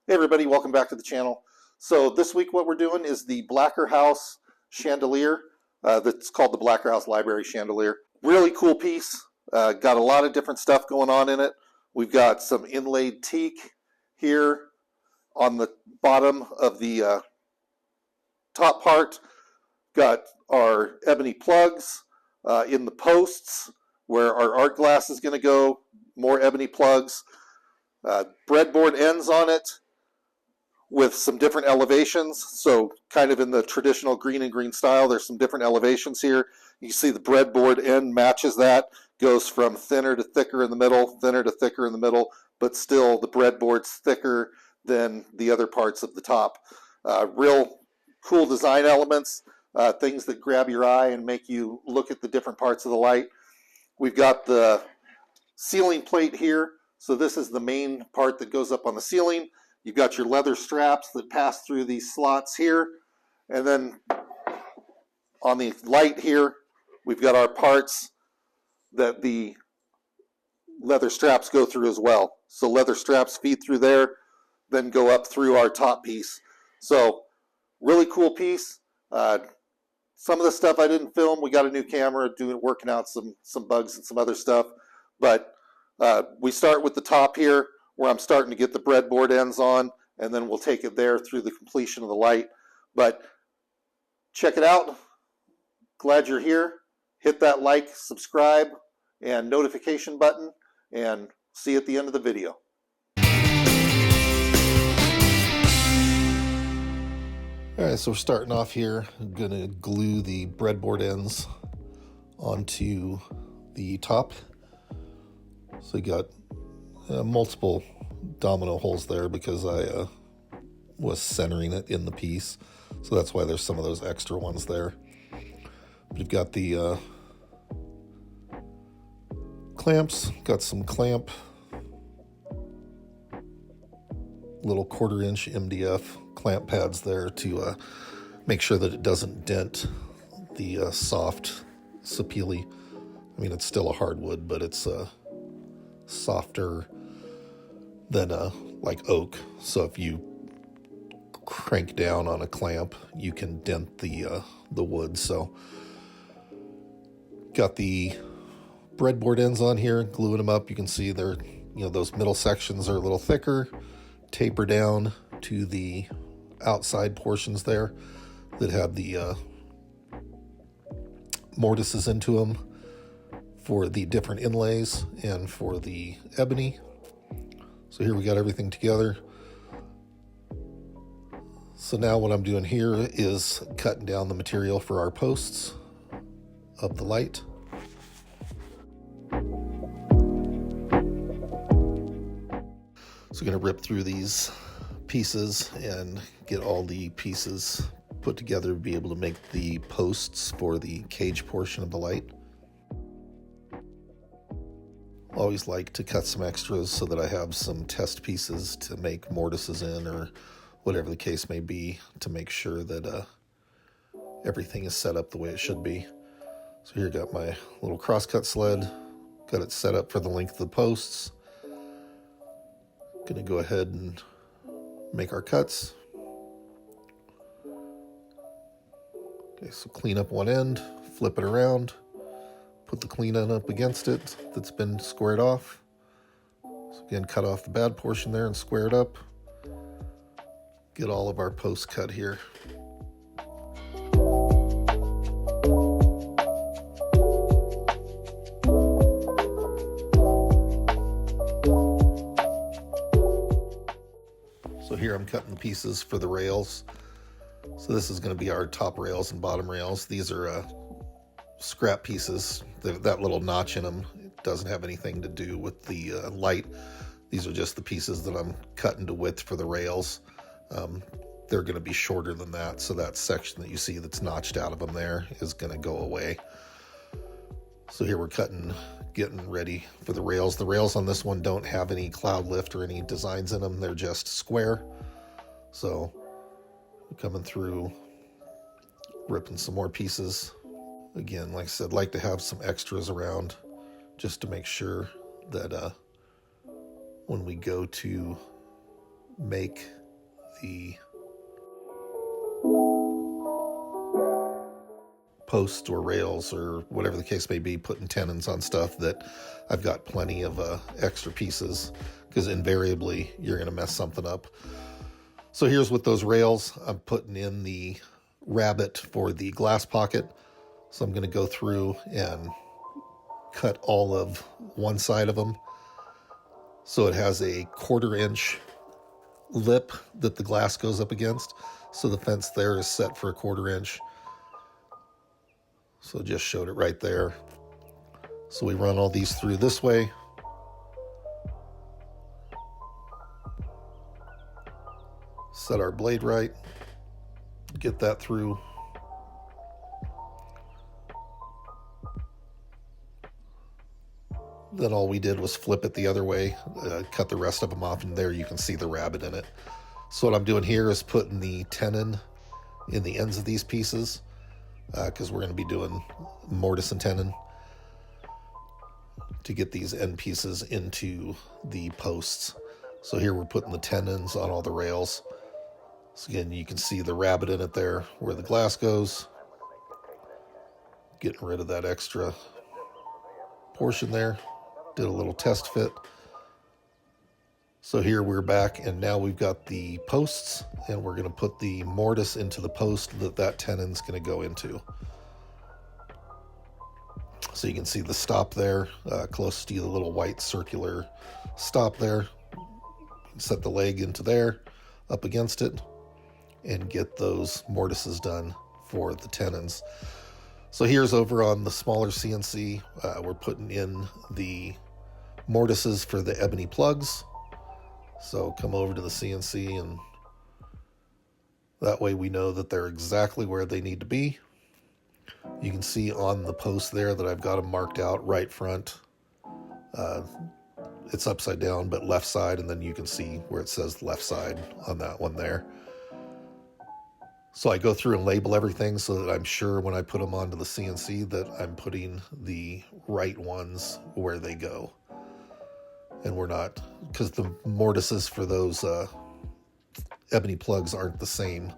Hey everybody, welcome back to the channel. So this week what we're doing is the Blacker House chandelier. That's called the Blacker House Library Chandelier. Really cool piece. Got a lot of different stuff going on in it. We've got some inlaid teak here on the bottom of the top part. Got our ebony plugs in the posts where our art glass is going to go. More ebony plugs. Breadboard ends on it with some different elevations. So kind of in the traditional Greene and Greene style, there's some different elevations here. You see the breadboard end matches that, goes from thinner to thicker in the middle, thinner to thicker in the middle, but still the breadboard's thicker than the other parts of the top. Real cool design elements, things that grab your eye and make you look at the different parts of the light. We've got the ceiling plate here. So this is the main part that goes up on the ceiling. You've got your leather straps that pass through these slots here. And then on the light here, we've got our parts that the leather straps go through as well. So leather straps feed through there, then go up through our top piece. So really cool piece. Some of the stuff I didn't film. We got a new camera working out some bugs and some other stuff. But we start with the top here, where I'm starting to get the breadboard ends on, and then we'll take it there through the completion of the light. But check it out. Glad you're here. Hit that like, subscribe, and notification button, and see you at the end of the video. All right, so we're starting off here. I'm gonna glue the breadboard ends onto the top. So you got multiple domino holes there because I was centering it in the piece. So that's why there's some of those extra ones there. But you've got the clamps, got some clamp, little 1/4-inch MDF clamp pads there to make sure that it doesn't dent the soft sapele. I mean, it's still a hardwood, but it's softer than like oak. So if you crank down on a clamp, you can dent the wood. So got the breadboard ends on here, gluing them up. You can see they're, those middle sections are a little thicker, taper down to the outside portions there that have the mortises into them for the different inlays and for the ebony. So here we got everything together. So now what I'm doing here is cutting down the material for our posts of the light. So I'm going to rip through these pieces and get all the pieces put together to be able to make the posts for the cage portion of the light. Always like to cut some extras so that I have some test pieces to make mortises in, or whatever the case may be, to make sure that everything is set up the way it should be. So here I got my little crosscut sled, got it set up for the length of the posts. Gonna go ahead and make our cuts. Okay, so clean up one end, flip it around, put the clean end up against it that's been squared off. So again, cut off the bad portion there and square it up. Get all of our posts cut here. So here I'm cutting the pieces for the rails. So this is going to be our top rails and bottom rails. These are scrap pieces. That little notch in them, it doesn't have anything to do with the light. These are just the pieces that I'm cutting to width for the rails. They're going to be shorter than that, so that section that you see that's notched out of them there is going to go away. So here we're getting ready for the rails. The rails on this one don't have any cloud lift or any designs in them. They're just square. So coming through, ripping some more pieces. Again, like I said, like to have some extras around just to make sure that when we go to make the posts or rails or whatever the case may be, putting tenons on stuff, that I've got plenty of extra pieces, because invariably you're going to mess something up. So here's with those rails, I'm putting in the rabbet for the glass pocket. So I'm going to go through and cut all of one side of them. So it has a 1/4 inch lip that the glass goes up against. So the fence there is set for a 1/4 inch. So just showed it right there. So we run all these through this way. Set our blade right. Get that through. Then all we did was flip it the other way, cut the rest of them off, and there you can see the rabbet in it. So what I'm doing here is putting the tenon in the ends of these pieces, because we're going to be doing mortise and tenon to get these end pieces into the posts. So here we're putting the tenons on all the rails. So again, you can see the rabbet in it there where the glass goes. Getting rid of that extra portion there. Did a little test fit. So here we're back, and now we've got the posts, and we're going to put the mortise into the post that tenon's going to go into. So you can see the stop there, close to the little white circular stop there. Set the leg into there, up against it, and get those mortises done for the tenons. So here's over on the smaller CNC, we're putting in the mortises for the ebony plugs. So come over to the CNC, and that way we know that they're exactly where they need to be. You can see on the post there that I've got them marked out right front. It's upside down, but left side, and then you can see where it says left side on that one there. So I go through and label everything so that I'm sure when I put them onto the CNC that I'm putting the right ones where they go. And we're not, because the mortises for those ebony plugs aren't the same.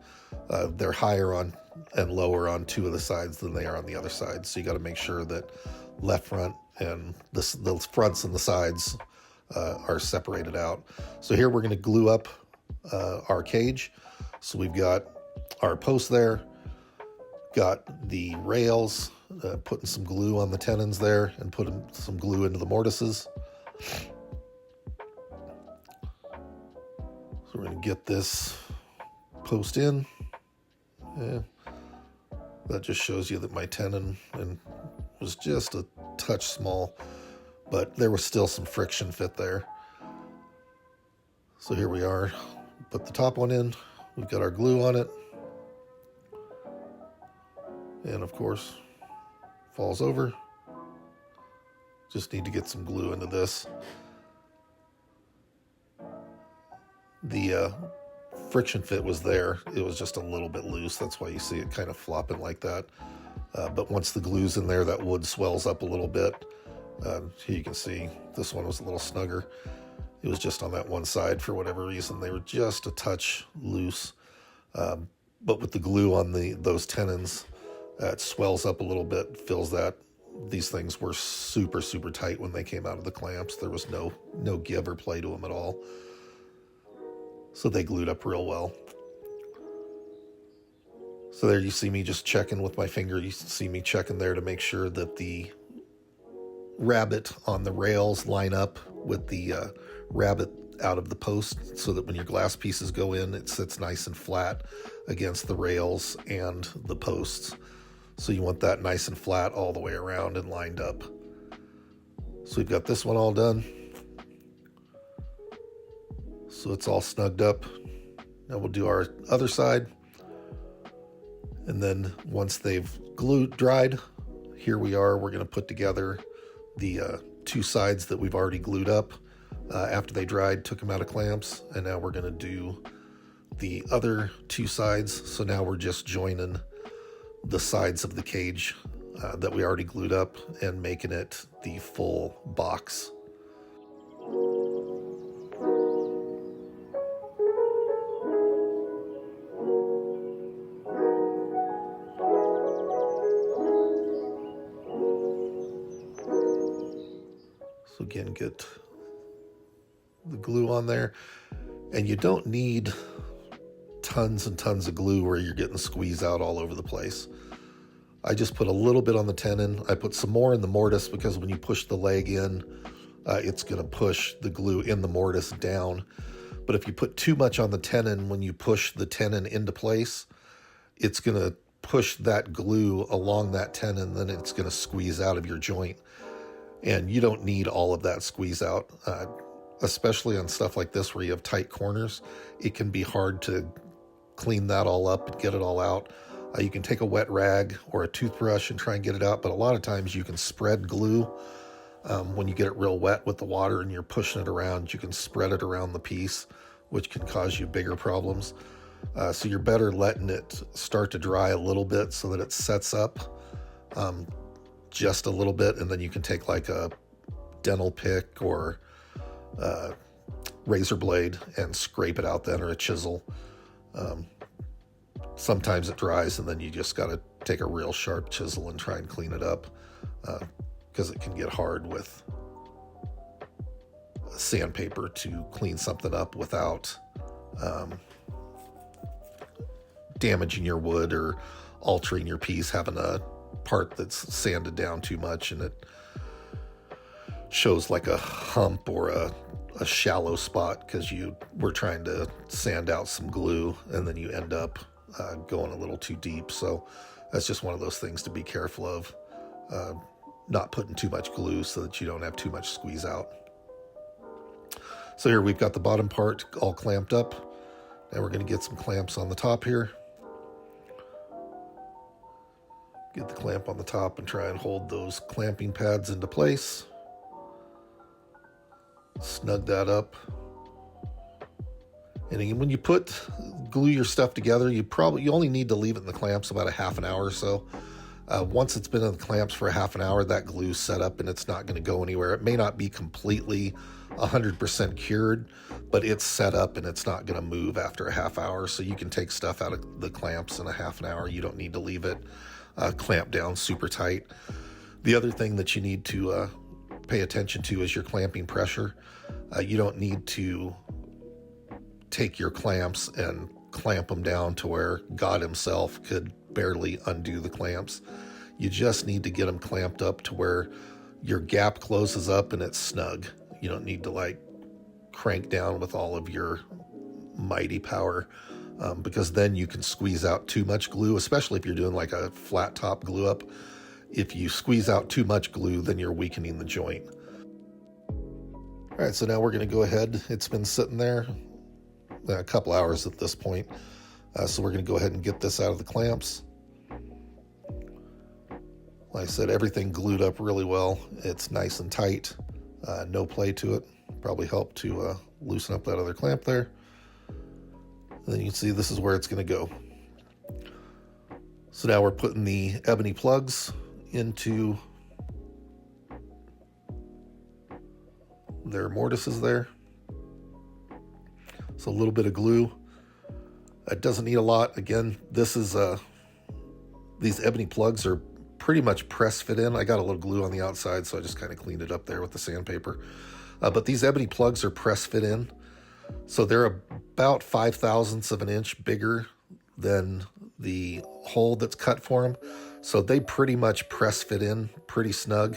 They're higher on and lower on two of the sides than they are on the other side. So you got to make sure that left front and the fronts and the sides are separated out. So here we're going to glue up our cage. So we've got our post there, got the rails, putting some glue on the tenons there, and putting some glue into the mortises. So we're going to get this post in. Yeah. That just shows you that my tenon was just a touch small, but there was still some friction fit there. So here we are. Put the top one in. We've got our glue on it. And of course, falls over. Just need to get some glue into this. The friction fit was there. It was just a little bit loose. That's why you see it kind of flopping like that. But once the glue's in there, that wood swells up a little bit. Here you can see this one was a little snugger. It was just on that one side for whatever reason. They were just a touch loose. But with the glue on those tenons, it swells up a little bit, fills that. These things were super, super tight when they came out of the clamps. There was no give or play to them at all. So they glued up real well. So there you see me just checking with my finger. You see me checking there to make sure that the rabbet on the rails line up with the rabbet out of the post, so that when your glass pieces go in, it sits nice and flat against the rails and the posts. So you want that nice and flat all the way around and lined up. So we've got this one all done. So it's all snugged up. Now we'll do our other side. And then once they've dried, here we are. We're going to put together the two sides that we've already glued up after they dried, took them out of clamps. And now we're going to do the other two sides. So now we're just joining the sides of the cage that we already glued up and making it the full box. again, get the glue on there. And you don't need tons and tons of glue where you're getting squeeze out all over the place. I just put a little bit on the tenon. I put some more in the mortise because when you push the leg in, it's going to push the glue in the mortise down. But if you put too much on the tenon, when you push the tenon into place, it's going to push that glue along that tenon, then it's going to squeeze out of your joint. And you don't need all of that squeeze out, especially on stuff like this where you have tight corners. It can be hard to clean that all up and get it all out. You can take a wet rag or a toothbrush and try and get it out, but a lot of times you can spread glue. When you get it real wet with the water and you're pushing it around, you can spread it around the piece, which can cause you bigger problems. So you're better letting it start to dry a little bit so that it sets up just a little bit, and then you can take like a dental pick or razor blade and scrape it out then, or a chisel. Sometimes it dries and then you just got to take a real sharp chisel and try and clean it up, because it can get hard with sandpaper to clean something up without damaging your wood or altering your piece, having a part that's sanded down too much and it shows like a hump or a shallow spot because you were trying to sand out some glue and then you end up going a little too deep. So that's just one of those things to be careful of, not putting too much glue so that you don't have too much squeeze out. So here we've got the bottom part all clamped up. Now we're going to get some clamps on the top here. Get the clamp on the top and try and hold those clamping pads into place. Snug that up. And again, when you glue your stuff together, you only need to leave it in the clamps about a half an hour or so. Once it's been in the clamps for a half an hour, that glue's set up and it's not going to go anywhere. It may not be completely 100% cured, but it's set up and it's not going to move after a half hour. So you can take stuff out of the clamps in a half an hour. You don't need to leave it clamped down super tight. The other thing that you need to pay attention to is your clamping pressure. You don't need to take your clamps and clamp them down to where God himself could barely undo the clamps. You just need to get them clamped up to where your gap closes up and it's snug. You don't need to like crank down with all of your mighty power, because then you can squeeze out too much glue, especially if you're doing like a flat top glue up. If you squeeze out too much glue, then you're weakening the joint. All right, so now we're going to go ahead. It's been sitting there a couple hours at this point. So we're going to go ahead and get this out of the clamps. Like I said, everything glued up really well. It's nice and tight. No play to it. Probably help to loosen up that other clamp there. And then you can see this is where it's going to go. So now we're putting the ebony plugs into their mortises there. So a little bit of glue. It doesn't need a lot. Again, this is these ebony plugs are pretty much press fit in. I got a little glue on the outside, so I just kind of cleaned it up there with the sandpaper. But these ebony plugs are press fit in. So they're about 5/1000ths of an inch bigger than the hole that's cut for them. So they pretty much press fit in pretty snug.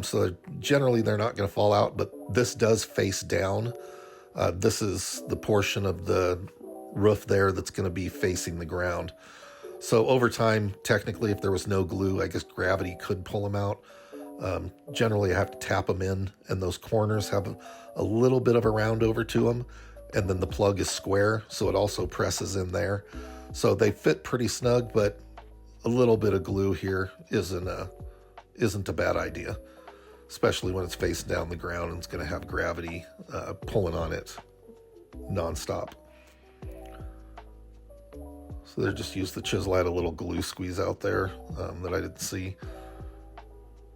So generally they're not going to fall out, but this does face down. This is the portion of the roof there that's going to be facing the ground. So over time, technically, if there was no glue, I guess gravity could pull them out. Generally, I have to tap them in, and those corners have a little bit of a round over to them, and then the plug is square, so it also presses in there. So they fit pretty snug, but a little bit of glue here isn't a bad idea, especially when it's facing down the ground and it's going to have gravity pulling on it nonstop. So they just used the chisel. I had a little glue squeeze out there that I didn't see.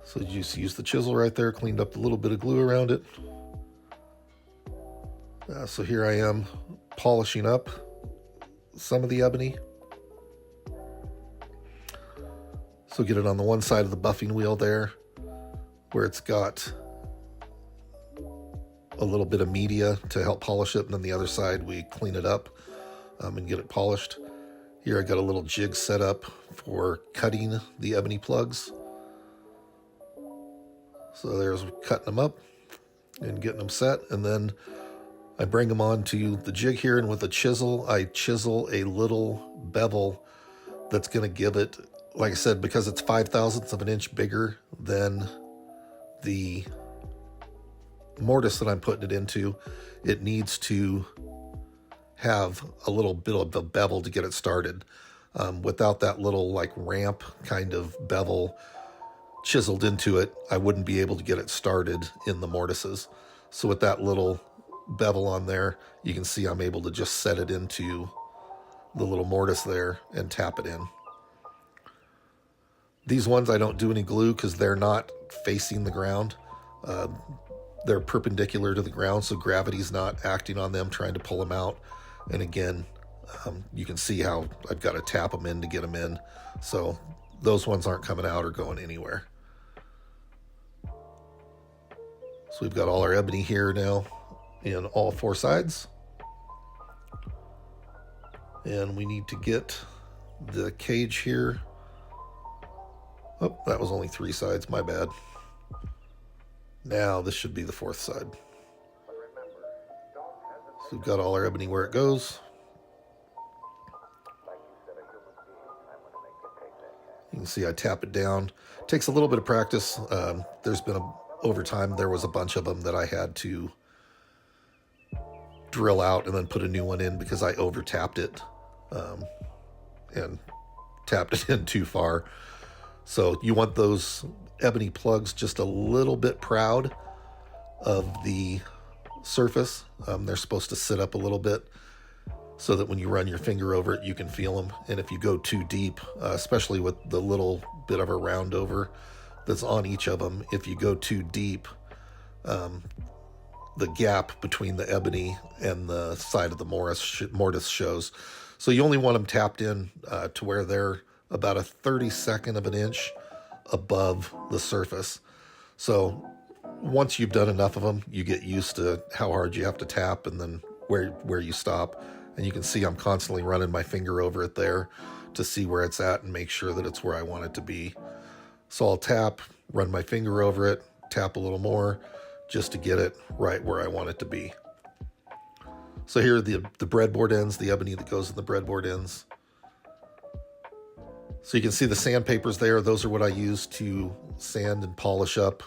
So you just used the chisel right there, cleaned up a little bit of glue around it. So here I am polishing up some of the ebony. So get it on the one side of the buffing wheel there, where it's got a little bit of media to help polish it, and then the other side we clean it up and get it polished. Here I got a little jig set up for cutting the ebony plugs. So there's cutting them up and getting them set, and then I bring them onto the jig here, and with a chisel I chisel a little bevel that's going to give it, like I said, because it's 5/1000ths of an inch bigger than the mortise that I'm putting it into, it needs to have a little bit of a bevel to get it started. Without that little like ramp kind of bevel chiseled into it, I wouldn't be able to get it started in the mortises. So with that little bevel on there, you can see I'm able to just set it into the little mortise there and tap it in. These ones I don't do any glue because they're not facing the ground. They're perpendicular to the ground, so gravity's not acting on them trying to pull them out. And again, you can see how I've got to tap them in to get them in. So those ones aren't coming out or going anywhere. So we've got all our ebony here now in all 4 sides. And we need to get the cage here. Oh, that was only 3 sides, my bad. Now this should be the 4th side. So we've got all our ebony where it goes. You can see I tap it down. It takes a little bit of practice. There's been over time, there was a bunch of them that I had to drill out and then put a new one in because I over tapped it and tapped it in too far. So you want those ebony plugs just a little bit proud of the surface. They're supposed to sit up a little bit so that when you run your finger over it, you can feel them. And if you go too deep, especially with the little bit of a round over that's on each of them, if you go too deep, the gap between the ebony and the side of the mortise shows. So you only want them tapped in to where they're about a 32nd of an inch above the surface. So once you've done enough of them, you get used to how hard you have to tap and then where you stop. And you can see I'm constantly running my finger over it there to see where it's at and make sure that it's where I want it to be. So I'll tap, run my finger over it, tap a little more just to get it right where I want it to be. So here are the breadboard ends, the ebony that goes in the breadboard ends. So you can see the sandpapers there. Those are what I use to sand and polish up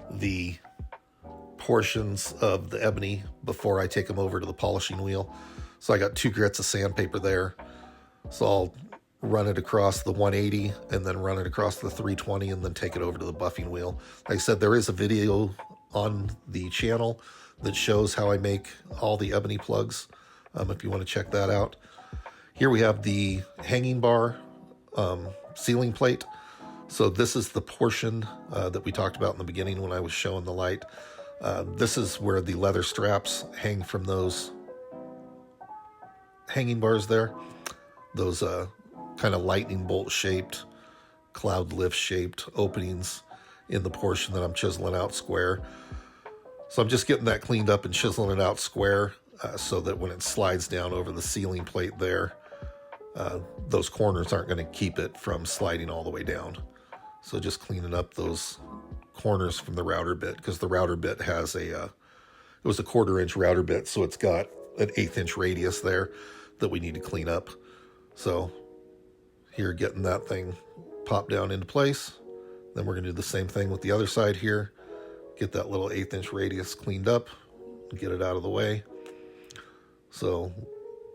the portions of the ebony before I take them over to the polishing wheel. So I got 2 grits of sandpaper there. So I'll run it across the 180 and then run it across the 320 and then take it over to the buffing wheel. Like I said, there is a video on the channel that shows how I make all the ebony plugs, if you want to check that out. Here we have the hanging bar ceiling plate. So this is the portion that we talked about in the beginning when I was showing the light. This is where the leather straps hang from those hanging bars there. Those kind of lightning bolt shaped, cloud lift shaped openings in the portion that I'm chiseling out square. So I'm just getting that cleaned up and chiseling it out square so that when it slides down over the ceiling plate there, those corners aren't going to keep it from sliding all the way down. So just cleaning up those corners from the router bit, because the router bit has it was a 1/4 inch router bit, so it's got an 1/8 inch radius there that we need to clean up. So here, getting that thing popped down into place. Then we're going to do the same thing with the other side here. Get that little 1/8 inch radius cleaned up, get it out of the way. So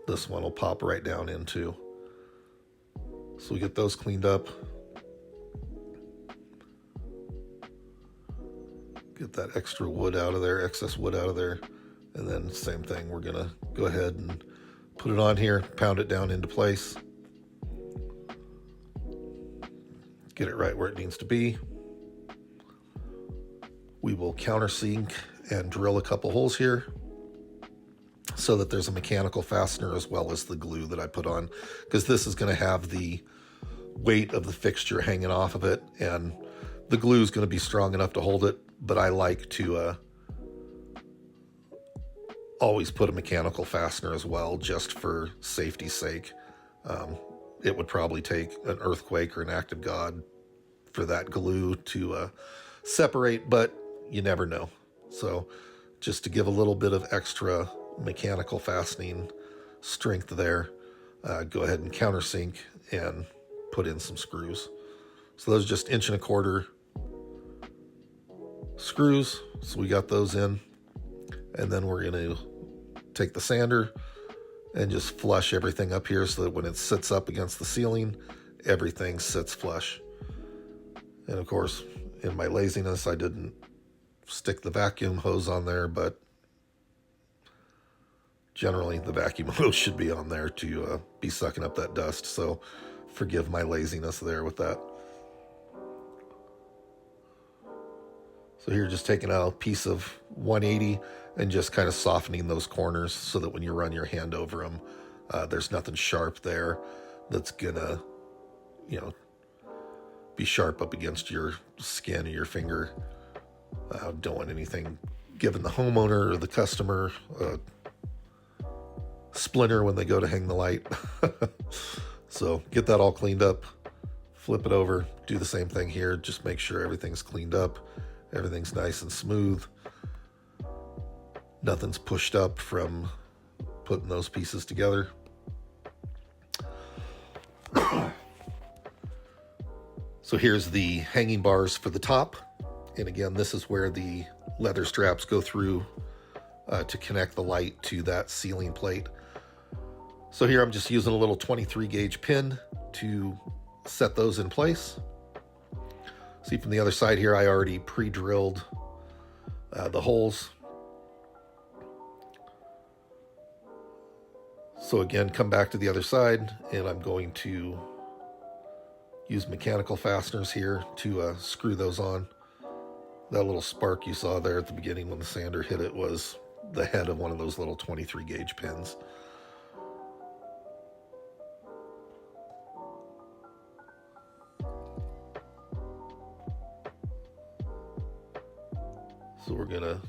this one will pop right down into. So we get those cleaned up. Get that extra wood out of there, excess wood out of there. And then same thing, we're gonna go ahead and put it on here, pound it down into place. Get it right where it needs to be. We will countersink and drill a couple holes here so that there's a mechanical fastener as well as the glue that I put on, because this is going to have the weight of the fixture hanging off of it, and the glue is going to be strong enough to hold it, but I like to always put a mechanical fastener as well, just for safety's sake. It would probably take an earthquake or an act of God for that glue to separate, but you never know. So just to give a little bit of extra mechanical fastening strength there, go ahead and countersink and put in some screws. So those are just 1.25" screws. So we got those in, and then we're going to take the sander and just flush everything up here so that when it sits up against the ceiling, everything sits flush. And of course, in my laziness, I didn't stick the vacuum hose on there, but generally the vacuum hose should be on there to be sucking up that dust. So forgive my laziness there with that. So here, just taking a piece of 180 and just kind of softening those corners so that when you run your hand over them, there's nothing sharp there that's gonna, be sharp up against your skin or your finger. Don't want anything giving the homeowner or the customer a splinter when they go to hang the light. So get that all cleaned up, flip it over, do the same thing here. Just make sure everything's cleaned up. Everything's nice and smooth. Nothing's pushed up from putting those pieces together. So here's the hanging bars for the top. And again, this is where the leather straps go through to connect the light to that ceiling plate. So here I'm just using a little 23 gauge pin to set those in place. See, from the other side here, I already pre-drilled the holes. So again, come back to the other side, and I'm going to use mechanical fasteners here to screw those on. That little spark you saw there at the beginning when the sander hit it was the head of one of those little 23 gauge pins. So we're gonna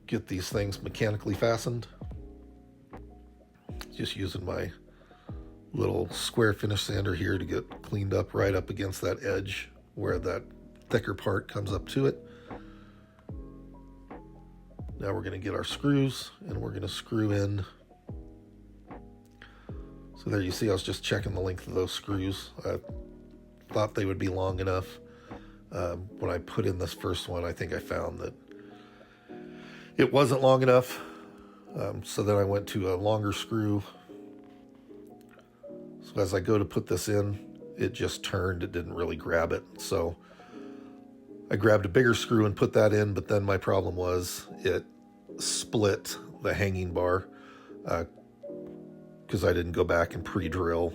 get these things mechanically fastened. Just using my little square finish sander here to get cleaned up right up against that edge where that thicker part comes up to it. Now we're gonna get our screws, and we're gonna screw in. So there you see, I was just checking the length of those screws. I thought they would be long enough. When I put in this first one, I think I found that it wasn't long enough. So then I went to a longer screw. So as I go to put this in, it just turned. It didn't really grab it. So I grabbed a bigger screw and put that in, but then my problem was it split the hanging bar because I didn't go back and pre-drill.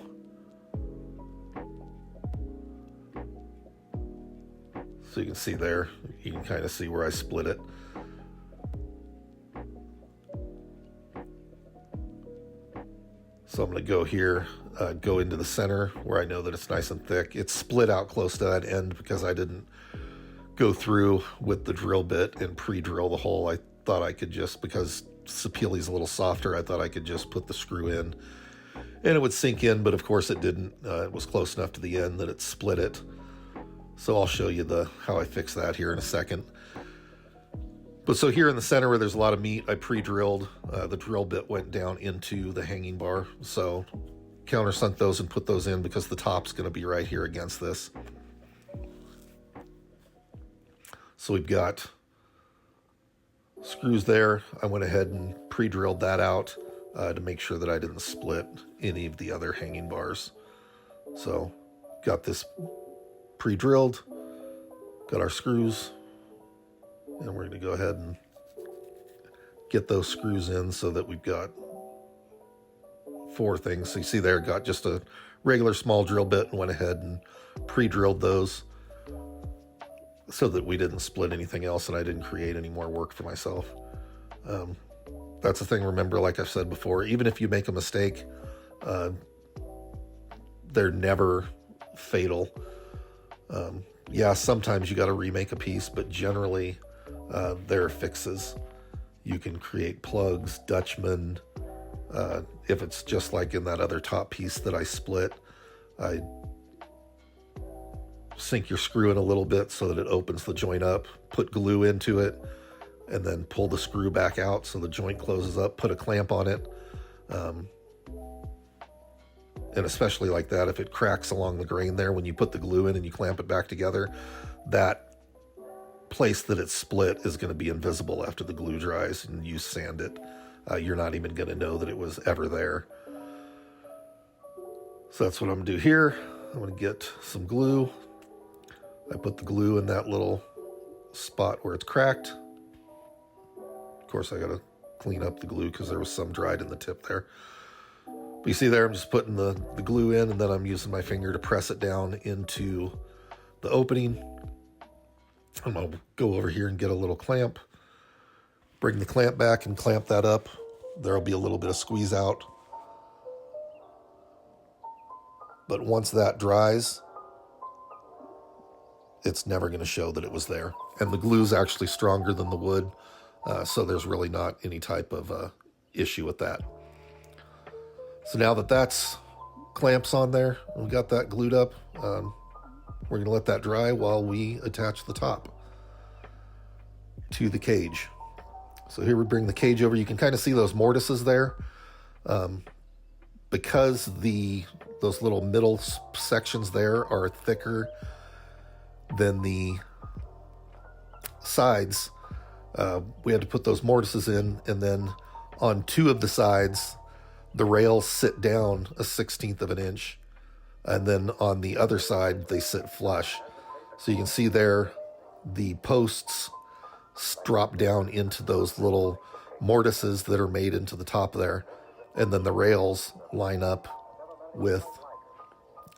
So you can see there, you can kind of see where I split it. So I'm going to go here, go into the center where I know that it's nice and thick. It's split out close to that end because I didn't go through with the drill bit and pre-drill the hole. I thought I could just, because Sapele's a little softer, I thought I could just put the screw in and it would sink in, but of course it didn't. It was close enough to the end that it split it. So I'll show you how I fix that here in a second. But so here in the center where there's a lot of meat, I pre-drilled. The drill bit went down into the hanging bar. So countersunk those and put those in because the top's going to be right here against this. So we've got screws there. I went ahead and pre-drilled that out to make sure that I didn't split any of the other hanging bars. So got this pre-drilled, got our screws, and we're going to go ahead and get those screws in so that we've got 4 things. So you see there, got just a regular small drill bit and went ahead and pre-drilled those so that we didn't split anything else and I didn't create any more work for myself. That's the thing, remember, like I've said before, even if you make a mistake, they're never fatal. Yeah, sometimes you got to remake a piece, but generally there are fixes. You can create plugs, Dutchman. If it's just like in that other top piece that I split, I sink your screw in a little bit so that it opens the joint up, put glue into it, and then pull the screw back out so the joint closes up, put a clamp on it. And especially like that, if it cracks along the grain there, when you put the glue in and you clamp it back together, that place that it's split is going to be invisible after the glue dries and you sand it. You're not even going to know that it was ever there. So that's what I'm going to do here. I'm going to get some glue. I put the glue in that little spot where it's cracked. Of course, I got to clean up the glue because there was some dried in the tip there. But you see there, I'm just putting the glue in, and then I'm using my finger to press it down into the opening. I'm going to go over here and get a little clamp, bring the clamp back and clamp that up. There'll be a little bit of squeeze out. But once that dries, it's never going to show that it was there. And the glue is actually stronger than the wood, so there's really not any type of issue with that. So now that that's clamps on there, we got that glued up, we're going to let that dry while we attach the top to the cage. So here we bring the cage over. You can kind of see those mortises there. Because those little middle sections there are thicker than the sides, we had to put those mortises in, and then on two of the sides, the rails sit down a 1/16 of an inch, and then on the other side, they sit flush. So you can see there, the posts drop down into those little mortises that are made into the top there, and then the rails line up with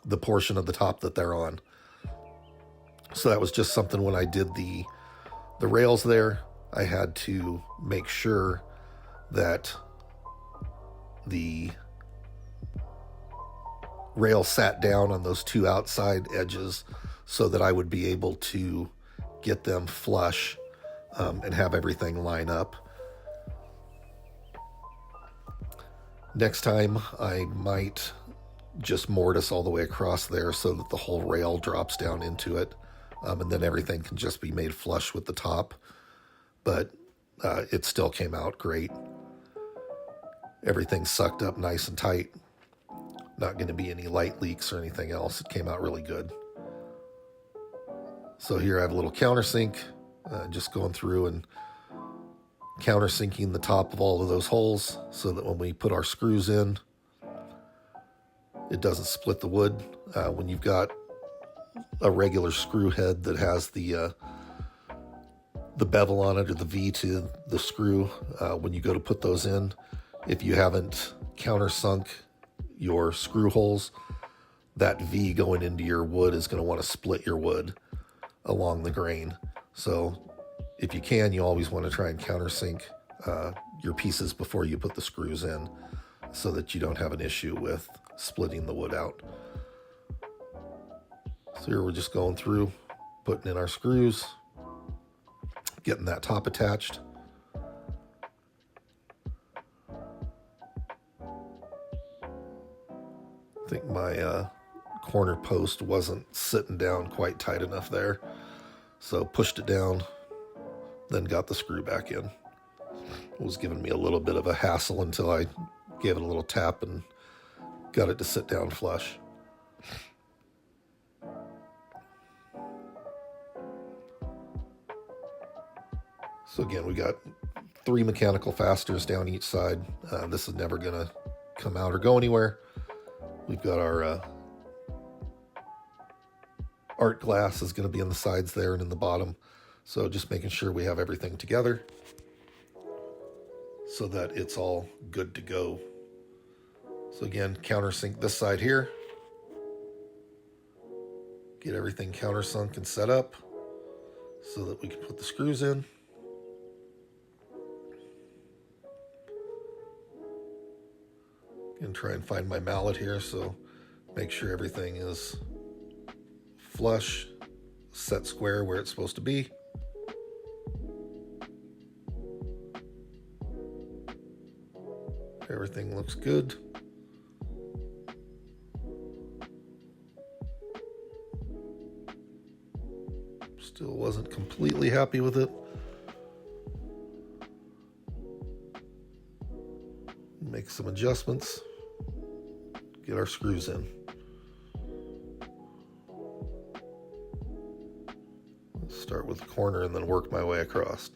the portion of the top that they're on. So that was just something when I did the rails there, I had to make sure that the rail sat down on those two outside edges so that I would be able to get them flush and have everything line up. Next time I might just mortise all the way across there so that the whole rail drops down into it, and then everything can just be made flush with the top. But it still came out great. Everything sucked up nice and tight. Not going to be any light leaks or anything else. It came out really good. So here I have a little countersink, just going through and countersinking the top of all of those holes so that when we put our screws in, it doesn't split the wood. When you've got a regular screw head that has the bevel on it, or the V to the screw, when you go to put those in, if you haven't countersunk your screw holes, that V going into your wood is going to want to split your wood along the grain. So if you can, you always want to try and countersink your pieces before you put the screws in so that you don't have an issue with splitting the wood out. So here we're just going through, putting in our screws, getting that top attached. I think my corner post wasn't sitting down quite tight enough there, so pushed it down, then got the screw back in. It was giving me a little bit of a hassle until I gave it a little tap and got it to sit down flush. So again, we got 3 mechanical fasteners down each side. This is never going to come out or go anywhere. We've got our art glass is going to be on the sides there and in the bottom. So just making sure we have everything together so that it's all good to go. So again, countersink this side here. Get everything countersunk and set up so that we can put the screws in. And try and find my mallet here. So Make sure everything is flush, set square where it's supposed to be. Everything looks good. Still wasn't completely happy with it. Make some adjustments. Get our screws in. Start with the corner and then work my way across.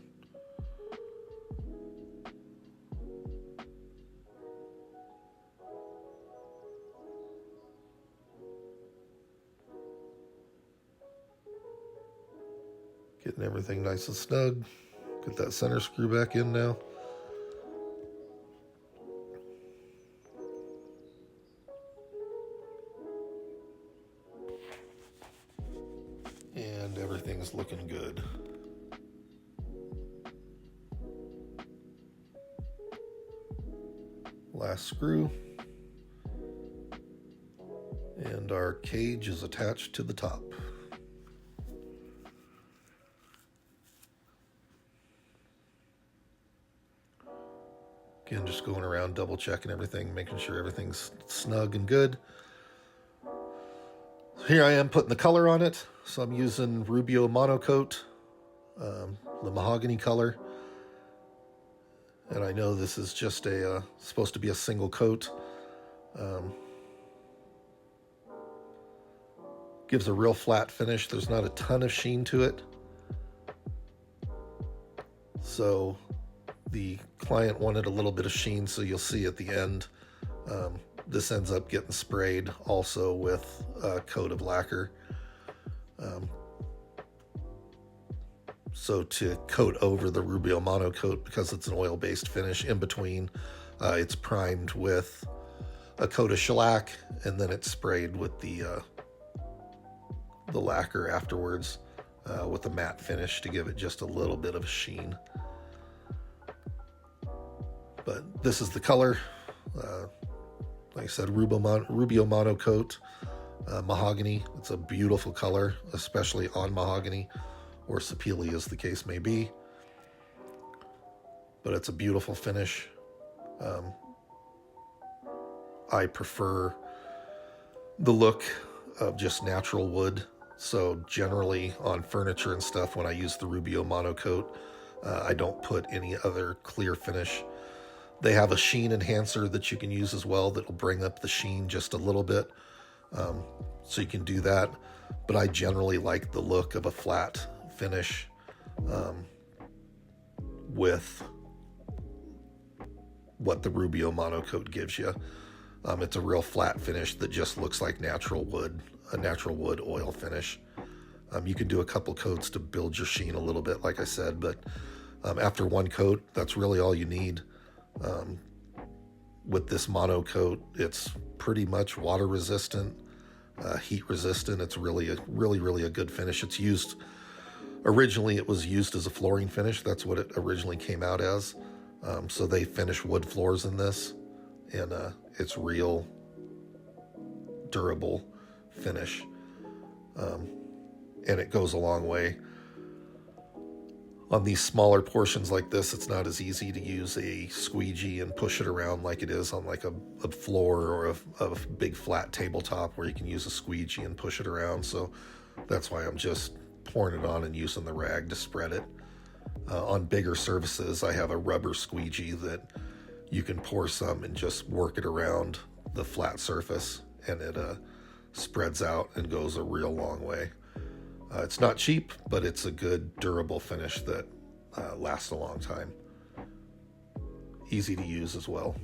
Getting everything nice and snug. Get that center screw back in now. And everything's looking good. Last screw. And our cage is attached to the top. Again, just going around double checking everything, making sure everything's snug and good. Here I am putting the color on it. So I'm using Rubio Monocoat, the mahogany color. And I know this is just supposed to be a single coat. Gives a real flat finish. There's not a ton of sheen to it. So the client wanted a little bit of sheen, so you'll see at the end, this ends up getting sprayed also with a coat of lacquer. So to coat over the Rubio Monocoat, because it's an oil-based finish, in between, it's primed with a coat of shellac, and then it's sprayed with the lacquer afterwards with a matte finish to give it just a little bit of sheen. But this is the color. Like I said, Rubio Monocoat, mahogany. It's a beautiful color, especially on mahogany, or sapele as the case may be. But it's a beautiful finish. I prefer the look of just natural wood. So generally on furniture and stuff, when I use the Rubio Monocoat, I don't put any other clear finish. They have a sheen enhancer that you can use as well that will bring up the sheen just a little bit. So you can do that. But I generally like the look of a flat finish with what the Rubio Monocoat gives you. It's a real flat finish that just looks like natural wood, a natural wood oil finish. You can do a couple coats to build your sheen a little bit, like I said, but after one coat, that's really all you need. With this monocoat, it's pretty much water resistant, heat resistant. It's really a good finish. It's used, originally it was used as a flooring finish. That's what it originally came out as. So they finish wood floors in this, and it's real durable finish. And it goes a long way. On these smaller portions like this, it's not as easy to use a squeegee and push it around like it is on like a floor or a big flat tabletop where you can use a squeegee and push it around. So that's why I'm just pouring it on and using the rag to spread it. On bigger surfaces, I have a rubber squeegee that you can pour some and just work it around the flat surface, and it spreads out and goes a real long way. It's not cheap, but it's a good durable finish that lasts a long time. Easy to use as well.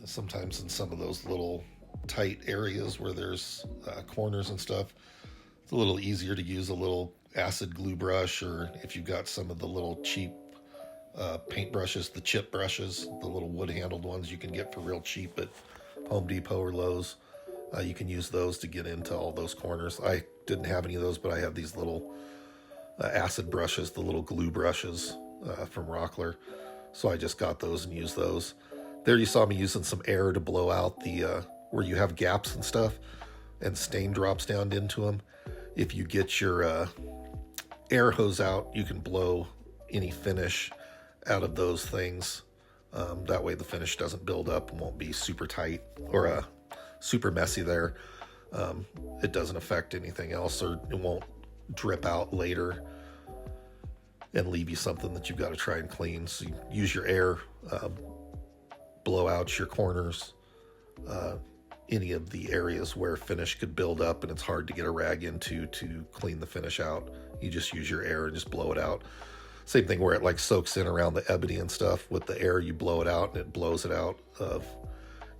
Sometimes in some of those little tight areas where there's corners and stuff, it's a little easier to use a little acid glue brush, or if you've got some of the little cheap paint brushes, the chip brushes, the little wood handled ones you can get for real cheap at Home Depot or Lowe's. You can use those to get into all those corners. I didn't have any of those, but I have these little acid brushes, the little glue brushes from Rockler. So I just got those and used those. There you saw me using some air to blow out the where you have gaps and stuff and stain drops down into them. If you get your air hose out, you can blow any finish out of those things. That way the finish doesn't build up and won't be super tight or super messy there. It doesn't affect anything else, or it won't drip out later and leave you something that you've got to try and clean. So you use your air, blow out your corners, any of the areas where finish could build up and it's hard to get a rag into to clean the finish out. You just use your air and just blow it out. Same thing where it like soaks in around the ebony and stuff. With the air, you blow it out and it blows it out of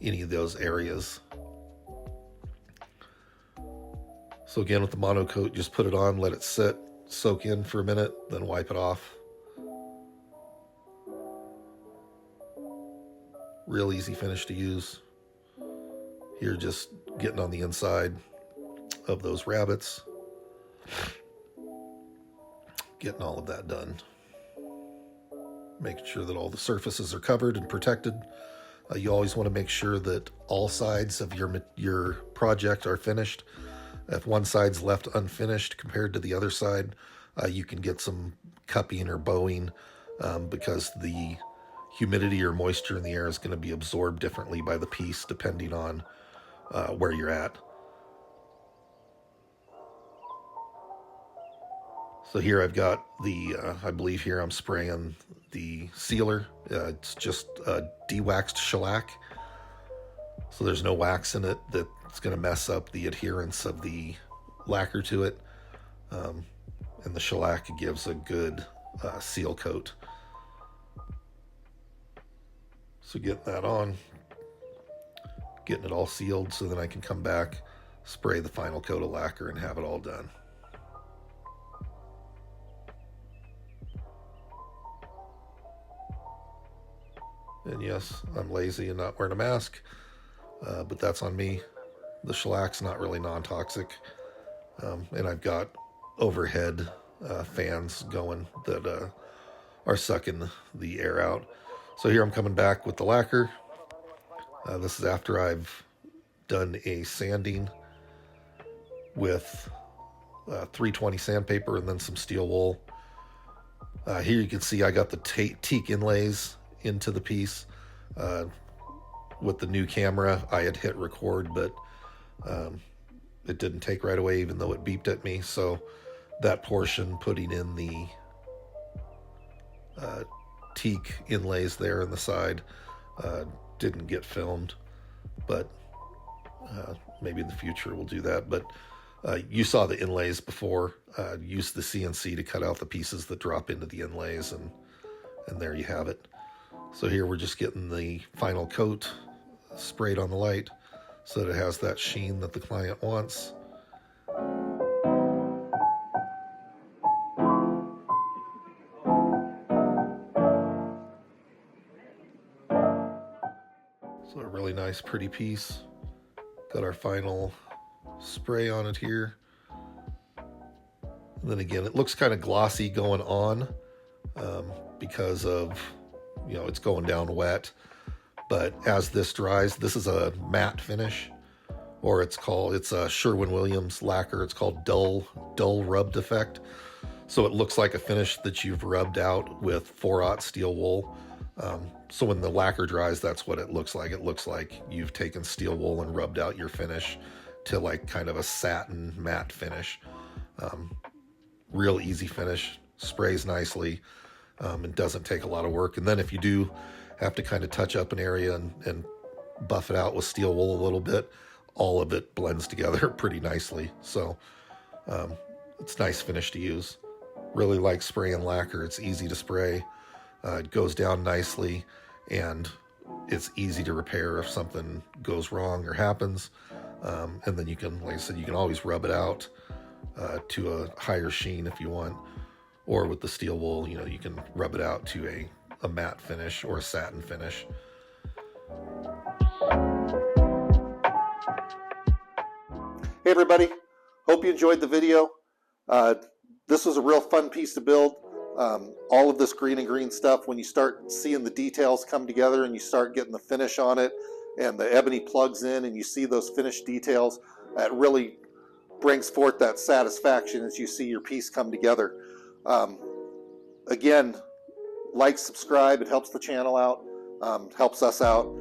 any of those areas. So again, with the mono coat, just put it on, let it sit, soak in for a minute, then wipe it off. Real easy finish to use. Here, just getting on the inside of those rabbets. Getting all of that done. Making sure that all the surfaces are covered and protected. You always want to make sure that all sides of your project are finished. If one side's left unfinished compared to the other side, you can get some cupping or bowing because the humidity or moisture in the air is going to be absorbed differently by the piece depending on where you're at. So here I've got the, I believe here I'm spraying the sealer. It's just de-waxed shellac. So there's no wax in it that's going to mess up the adherence of the lacquer to it. And the shellac gives a good seal coat. So getting that on, getting it all sealed so then I can come back, spray the final coat of lacquer and have it all done. And yes, I'm lazy and not wearing a mask, but that's on me. The shellac's not really non-toxic. And I've got overhead fans going that are sucking the air out. So here I'm coming back with the lacquer. This is after I've done a sanding with 320 sandpaper and then some steel wool. Here you can see I got the teak inlays into the piece. With the new camera, I had hit record, but it didn't take right away, even though it beeped at me. So that portion, putting in the teak inlays there in the side, didn't get filmed, but maybe in the future we'll do that. But you saw the inlays before. Use the CNC to cut out the pieces that drop into the inlays, and there you have it. So here we're just getting the final coat sprayed on the light so that it has that sheen that the client wants. So a really nice, pretty piece. Got our final spray on it here. And then again, it looks kind of glossy going on because of, you know, it's going down wet. But as this dries, this is a matte finish, or it's a Sherwin-Williams lacquer. It's called dull rubbed effect. So it looks like a finish that you've rubbed out with 4/0 steel wool. So when the lacquer dries, that's what it looks like. It looks like you've taken steel wool and rubbed out your finish to like kind of a satin matte finish. Real easy finish, sprays nicely. It doesn't take a lot of work. And then if you do have to kind of touch up an area and buff it out with steel wool a little bit, all of it blends together pretty nicely. So it's a nice finish to use. Really like spraying lacquer. It's easy to spray. It goes down nicely, and it's easy to repair if something goes wrong or happens. And then you can, like I said, you can always rub it out to a higher sheen if you want. Or with the steel wool, you know, you can rub it out to a matte finish or a satin finish. everybody, hope you enjoyed the video. This was a real fun piece to build. All of this Greene and Greene stuff, when you start seeing the details come together and you start getting the finish on it and the ebony plugs in and you see those finished details, that really brings forth that satisfaction as you see your piece come together. Again, like, subscribe, it helps the channel out, helps us out.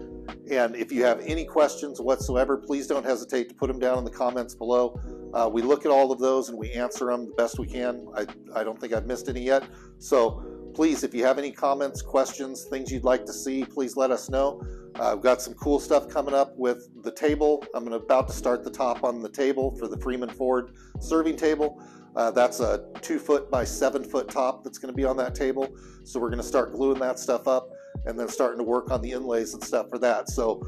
And if you have any questions whatsoever, please don't hesitate to put them down in the comments below. We look at all of those and we answer them the best we can. I don't think I've missed any yet. So please, if you have any comments, questions, things you'd like to see, please let us know. I've got some cool stuff coming up with the table. I'm about to start the top on the table for the Freeman Ford serving table. That's a 2 foot by 7 foot top that's going to be on that table. So we're going to start gluing that stuff up and then starting to work on the inlays and stuff for that. So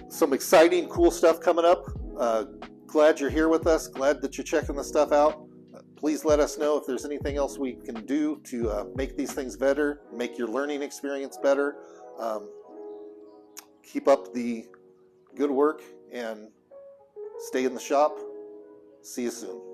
some exciting, cool stuff coming up. Glad you're here with us. Glad that you're checking this stuff out. Please let us know if there's anything else we can do to make these things better, make your learning experience better. Keep up the good work and stay in the shop. See you soon.